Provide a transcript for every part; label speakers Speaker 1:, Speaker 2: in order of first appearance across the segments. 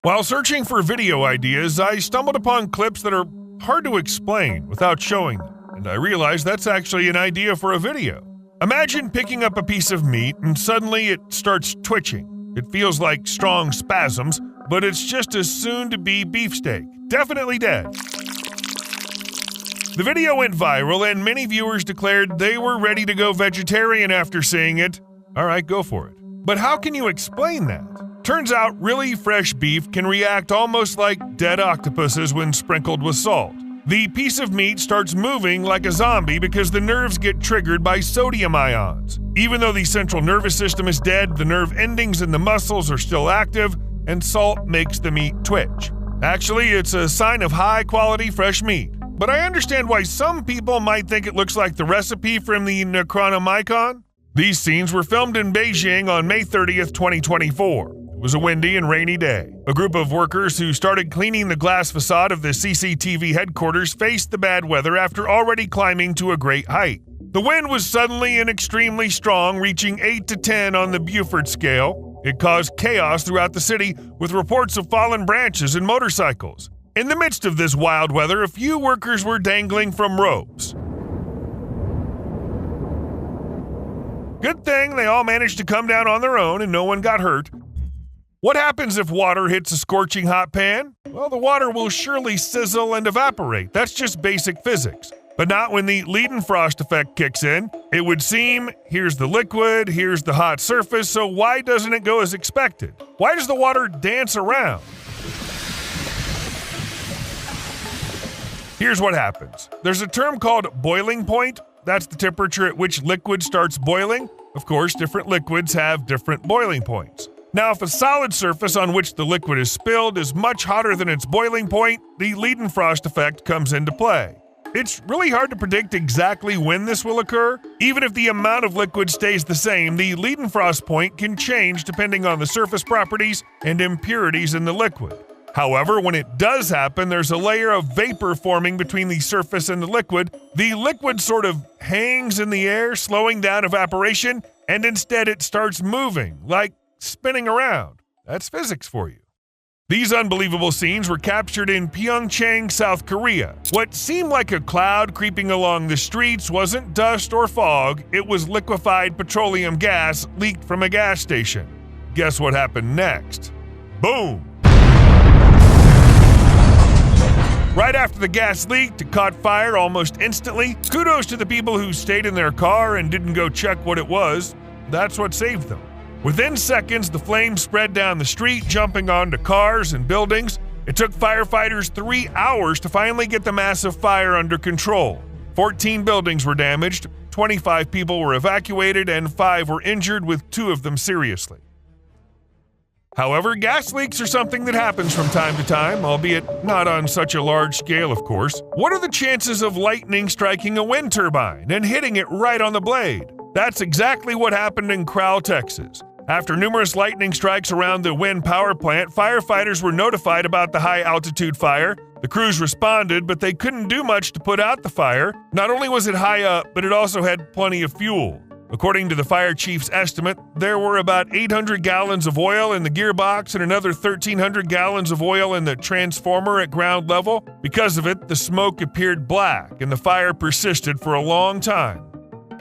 Speaker 1: While searching for video ideas, I stumbled upon clips that are hard to explain without showing them, and I realized that's actually an idea for a video. Imagine picking up a piece of meat and suddenly it starts twitching. It feels like strong spasms, but it's just a soon-to-be beefsteak, definitely dead. The video went viral and many viewers declared they were ready to go vegetarian after seeing it. All right, go for it. But how can you explain that? Turns out really fresh beef can react almost like dead octopuses when sprinkled with salt. The piece of meat starts moving like a zombie because the nerves get triggered by sodium ions. Even though the central nervous system is dead, the nerve endings in the muscles are still active, and salt makes the meat twitch. Actually, it's a sign of high-quality fresh meat. But I understand why some people might think it looks like the recipe from the Necronomicon. These scenes were filmed in Beijing on May 30th, 2024. It was a windy and rainy day. A group of workers who started cleaning the glass facade of the CCTV headquarters faced the bad weather after already climbing to a great height. The wind was suddenly and extremely strong, reaching 8 to 10 on the Beaufort scale. It caused chaos throughout the city, with reports of fallen branches and motorcycles. In the midst of this wild weather, a few workers were dangling from ropes. Good thing they all managed to come down on their own and no one got hurt. What happens if water hits a scorching hot pan? Well, the water will surely sizzle and evaporate. That's just basic physics. But not when the Leidenfrost effect kicks in. It would seem, here's the liquid, here's the hot surface, so why doesn't it go as expected? Why does the water dance around? Here's what happens. There's a term called boiling point. That's the temperature at which liquid starts boiling. Of course, different liquids have different boiling points. Now, if a solid surface on which the liquid is spilled is much hotter than its boiling point, the Leidenfrost effect comes into play. It's really hard to predict exactly when this will occur. Even if the amount of liquid stays the same, the Leidenfrost point can change depending on the surface properties and impurities in the liquid. However, when it does happen, there's a layer of vapor forming between the surface and the liquid. The liquid sort of hangs in the air, slowing down evaporation, and instead it starts moving, like spinning around. That's physics for you. These unbelievable scenes were captured in Pyeongchang, South Korea. What seemed like a cloud creeping along the streets wasn't dust or fog, it was liquefied petroleum gas leaked from a gas station. Guess what happened next? Boom! Right after the gas leaked, it caught fire almost instantly. Kudos to the people who stayed in their car and didn't go check what it was. That's what saved them. Within seconds, the flames spread down the street, jumping onto cars and buildings. It took firefighters 3 hours to finally get the massive fire under control. 14 buildings were damaged, 25 people were evacuated, and 5 were injured, with 2 of them seriously. However, gas leaks are something that happens from time to time, albeit not on such a large scale, of course. What are the chances of lightning striking a wind turbine and hitting it right on the blade? That's exactly what happened in Crowell, Texas. After numerous lightning strikes around the wind power plant, firefighters were notified about the high-altitude fire. The crews responded, but they couldn't do much to put out the fire. Not only was it high up, but it also had plenty of fuel. According to the fire chief's estimate, there were about 800 gallons of oil in the gearbox and another 1,300 gallons of oil in the transformer at ground level. Because of it, the smoke appeared black and the fire persisted for a long time.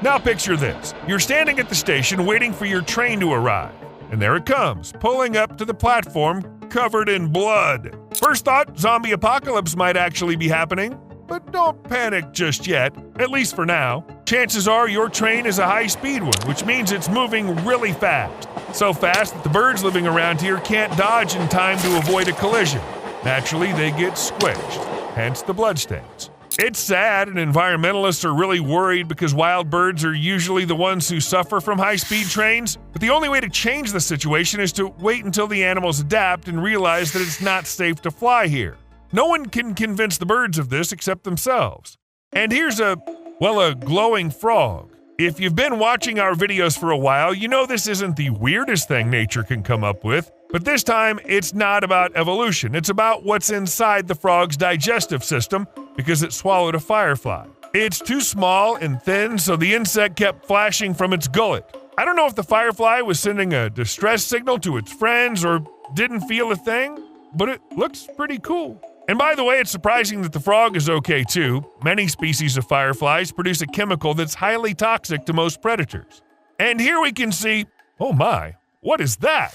Speaker 1: Now picture this. You're standing at the station waiting for your train to arrive. And there it comes, pulling up to the platform, covered in blood. First thought, zombie apocalypse might actually be happening. But don't panic just yet, at least for now. Chances are your train is a high-speed one, which means it's moving really fast. So fast that the birds living around here can't dodge in time to avoid a collision. Naturally, they get squished, hence the bloodstains. It's sad, and environmentalists are really worried because wild birds are usually the ones who suffer from high-speed trains. But the only way to change the situation is to wait until the animals adapt and realize that it's not safe to fly here. No one can convince the birds of this except themselves. And here's a glowing frog. If you've been watching our videos for a while, you know this isn't the weirdest thing nature can come up with. But this time, it's not about evolution. It's about what's inside the frog's digestive system because it swallowed a firefly. It's too small and thin, so the insect kept flashing from its gullet. I don't know if the firefly was sending a distress signal to its friends or didn't feel a thing. but it looks pretty cool. And by the way, it's surprising that the frog is okay too. Many species of fireflies produce a chemical that's highly toxic to most predators. And here we can see, oh my, what is that?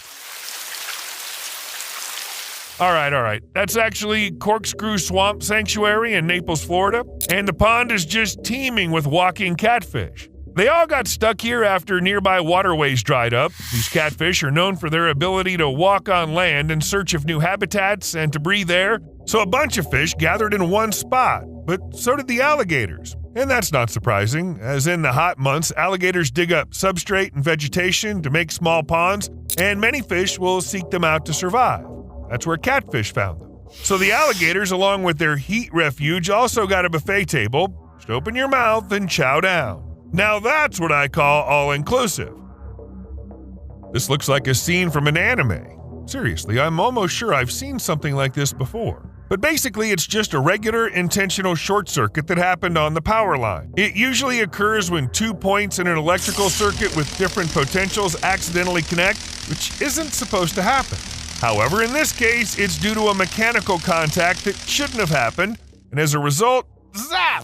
Speaker 1: All right. That's actually Corkscrew Swamp Sanctuary in Naples, Florida, and the pond is just teeming with walking catfish. They all got stuck here after nearby waterways dried up. These catfish are known for their ability to walk on land in search of new habitats and to breathe air, so a bunch of fish gathered in one spot, but so did the alligators. And that's not surprising, as in the hot months, alligators dig up substrate and vegetation to make small ponds, and many fish will seek them out to survive. That's where catfish found them. So the alligators, along with their heat refuge, also got a buffet table. Just open your mouth and chow down. Now that's what I call all-inclusive. This looks like a scene from an anime. Seriously, I'm almost sure I've seen something like this before. But basically, it's just a regular intentional short circuit that happened on the power line. It usually occurs when 2 points in an electrical circuit with different potentials accidentally connect, which isn't supposed to happen. However, in this case, it's due to a mechanical contact that shouldn't have happened, and as a result, zap!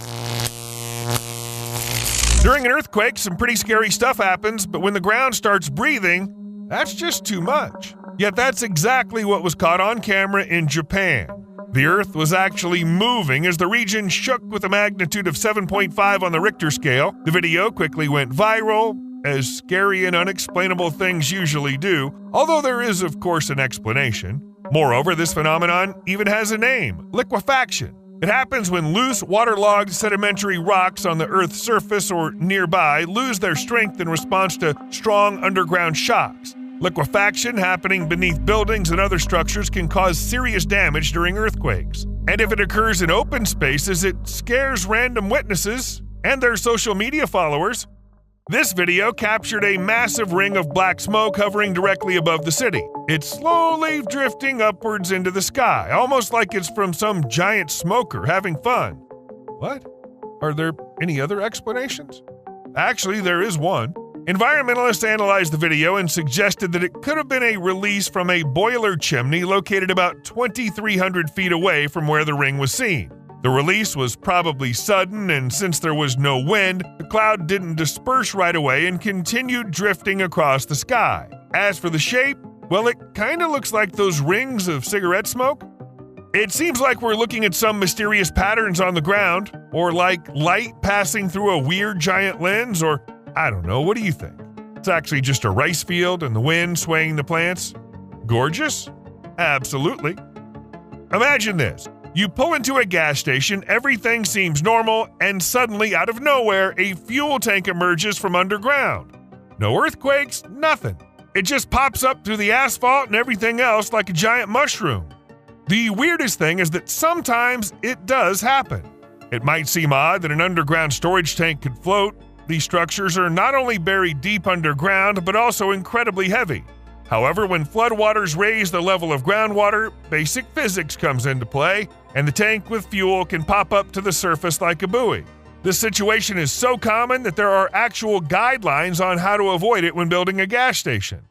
Speaker 1: During an earthquake, some pretty scary stuff happens, but when the ground starts breathing, that's just too much. Yet that's exactly what was caught on camera in Japan. The earth was actually moving as the region shook with a magnitude of 7.5 on the Richter scale. The video quickly went viral, as scary and unexplainable things usually do, although there is, of course, an explanation. Moreover, this phenomenon even has a name: liquefaction. It happens when loose, waterlogged sedimentary rocks on the Earth's surface or nearby lose their strength in response to strong underground shocks. Liquefaction happening beneath buildings and other structures can cause serious damage during earthquakes. And if it occurs in open spaces, it scares random witnesses and their social media followers. This video captured a massive ring of black smoke hovering directly above the city. It's slowly drifting upwards into the sky, almost like it's from some giant smoker having fun. What? Are there any other explanations? Actually, there is one. Environmentalists analyzed the video and suggested that it could have been a release from a boiler chimney located about 2,300 feet away from where the ring was seen. The release was probably sudden, and since there was no wind, the cloud didn't disperse right away and continued drifting across the sky. As for the shape, well, it kinda looks like those rings of cigarette smoke. It seems like we're looking at some mysterious patterns on the ground, or like light passing through a weird giant lens, or I don't know, what do you think? It's actually just a rice field and the wind swaying the plants? Gorgeous? Absolutely. Imagine this. You pull into a gas station, everything seems normal, and suddenly, out of nowhere, a fuel tank emerges from underground. No earthquakes, nothing. It just pops up through the asphalt and everything else like a giant mushroom. The weirdest thing is that sometimes it does happen. It might seem odd that an underground storage tank could float. These structures are not only buried deep underground, but also incredibly heavy. However, when floodwaters raise the level of groundwater, basic physics comes into play, and the tank with fuel can pop up to the surface like a buoy. This situation is so common that there are actual guidelines on how to avoid it when building a gas station.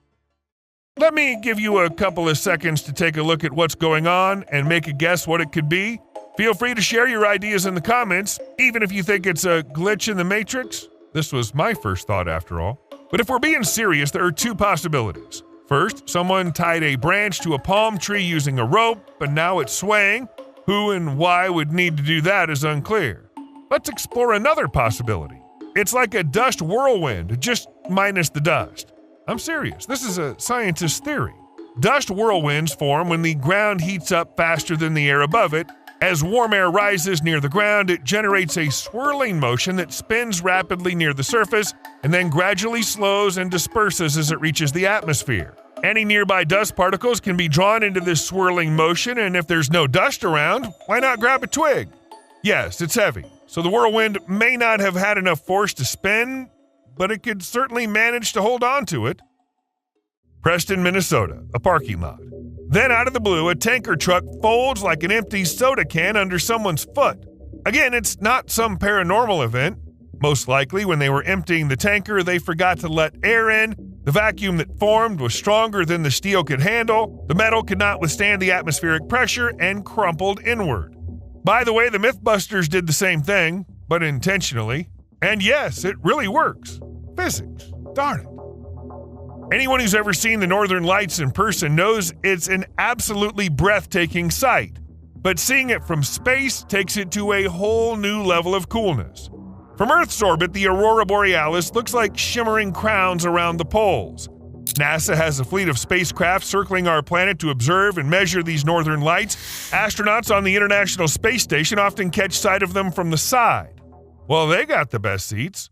Speaker 1: Let me give you a couple of seconds to take a look at what's going on and make a guess what it could be. Feel free to share your ideas in the comments, even if you think it's a glitch in the matrix. This was my first thought after all. But if we're being serious, there are two possibilities. First, someone tied a branch to a palm tree using a rope, but now it's swaying. Who and why would need to do that is unclear. Let's explore another possibility. It's like a dust whirlwind, just minus the dust. I'm serious, this is a scientist's theory. Dust whirlwinds form when the ground heats up faster than the air above it. As warm air rises near the ground, it generates a swirling motion that spins rapidly near the surface and then gradually slows and disperses as it reaches the atmosphere. Any nearby dust particles can be drawn into this swirling motion, and if there's no dust around, why not grab a twig? Yes, it's heavy, so the whirlwind may not have had enough force to spin, but it could certainly manage to hold on to it. Preston, Minnesota, a parking lot. Then out of the blue, a tanker truck folds like an empty soda can under someone's foot. Again, it's not some paranormal event. Most likely, when they were emptying the tanker, they forgot to let air in. The vacuum that formed was stronger than the steel could handle. The metal could not withstand the atmospheric pressure and crumpled inward. By the way, the Mythbusters did the same thing, but intentionally. And yes, it really works. Physics. Darn it. Anyone who's ever seen the Northern Lights in person knows it's an absolutely breathtaking sight. But seeing it from space takes it to a whole new level of coolness. From Earth's orbit, the aurora borealis looks like shimmering crowns around the poles. NASA has a fleet of spacecraft circling our planet to observe and measure these northern lights. Astronauts on the International Space Station often catch sight of them from the side. Well, they got the best seats.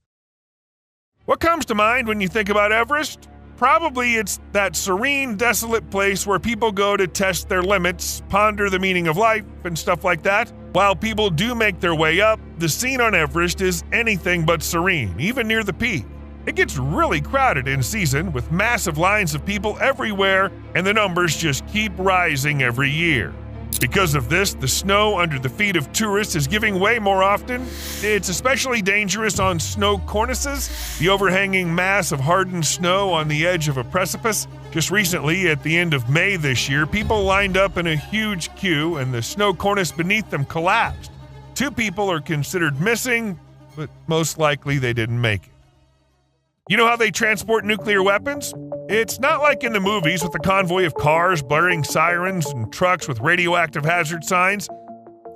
Speaker 1: What comes to mind when you think about Everest? Probably it's that serene, desolate place where people go to test their limits, ponder the meaning of life, and stuff like that. While people do make their way up, the scene on Everest is anything but serene, even near the peak. It gets really crowded in season, with massive lines of people everywhere, and the numbers just keep rising every year. Because of this, the snow under the feet of tourists is giving way more often. It's especially dangerous on snow cornices, the overhanging mass of hardened snow on the edge of a precipice. Just recently, at the end of May this year, people lined up in a huge queue and the snow cornice beneath them collapsed. 2 people are considered missing, but most likely they didn't make it. You know how they transport nuclear weapons? It's not like in the movies with a convoy of cars, blaring sirens, and trucks with radioactive hazard signs.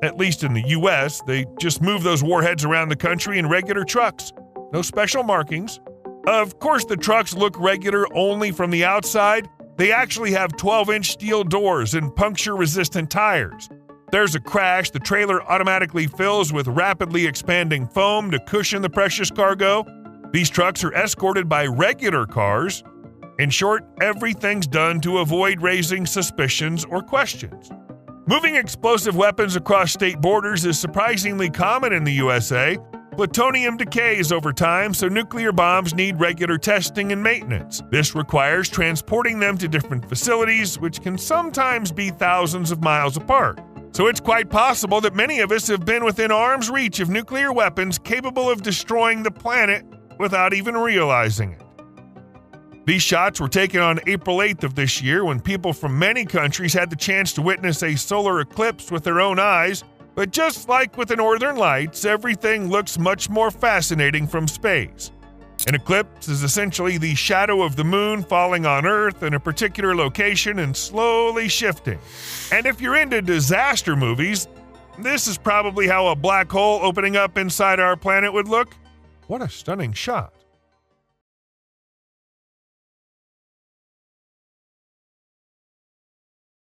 Speaker 1: At least in the US, they just move those warheads around the country in regular trucks. No special markings. Of course, the trucks look regular only from the outside. They actually have 12-inch steel doors and puncture-resistant tires. There's a crash, the trailer automatically fills with rapidly expanding foam to cushion the precious cargo. These trucks are escorted by regular cars. In short, everything's done to avoid raising suspicions or questions. Moving explosive weapons across state borders is surprisingly common in the USA. Plutonium decays over time, so nuclear bombs need regular testing and maintenance. This requires transporting them to different facilities, which can sometimes be thousands of miles apart. So it's quite possible that many of us have been within arm's reach of nuclear weapons capable of destroying the planet without even realizing it. These shots were taken on April 8th of this year, when people from many countries had the chance to witness a solar eclipse with their own eyes. But just like with the Northern Lights, everything looks much more fascinating from space. An eclipse is essentially the shadow of the moon falling on Earth in a particular location and slowly shifting. And if you're into disaster movies, this is probably how a black hole opening up inside our planet would look. What a stunning shot.